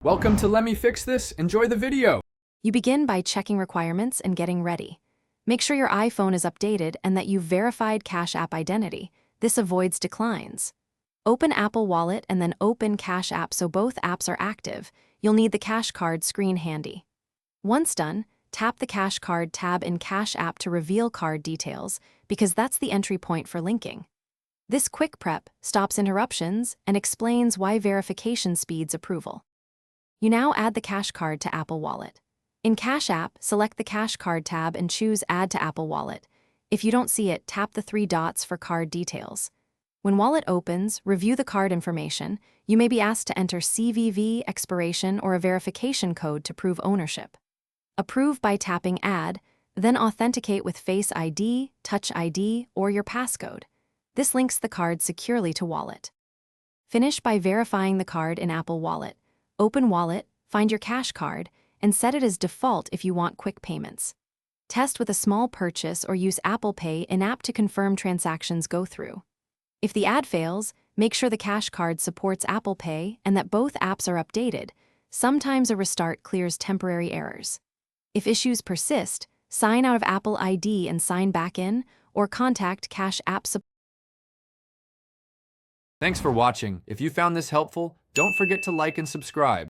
Welcome to Let Me Fix This. Enjoy the video. You begin by checking requirements and getting ready. Make sure your iPhone is updated and that you've verified Cash App identity. This avoids declines. Open Apple Wallet and then open Cash App so both apps are active. You'll need the Cash Card screen handy. Once done, tap the Cash Card tab in Cash App to reveal card details because that's the entry point for linking. This quick prep stops interruptions and explains why verification speeds approval. You now add the Cash Card to Apple Wallet. In Cash App, select the Cash Card tab and choose Add to Apple Wallet. If you don't see it, tap the 3 dots for card details. When Wallet opens, review the card information. You may be asked to enter CVV, expiration, or a verification code to prove ownership. Approve by tapping Add, then authenticate with Face ID, Touch ID, or your passcode. This links the card securely to Wallet. Finish by verifying the card in Apple Wallet. Open Wallet, find your Cash Card, and set it as default if you want quick payments. Test with a small purchase or use Apple Pay in-app to confirm transactions go through. If the ad fails, make sure the Cash Card supports Apple Pay and that both apps are updated. Sometimes a restart clears temporary errors. If issues persist, sign out of Apple ID and sign back in, or contact Cash App support. Thanks for watching. If you found this helpful, don't forget to like and subscribe.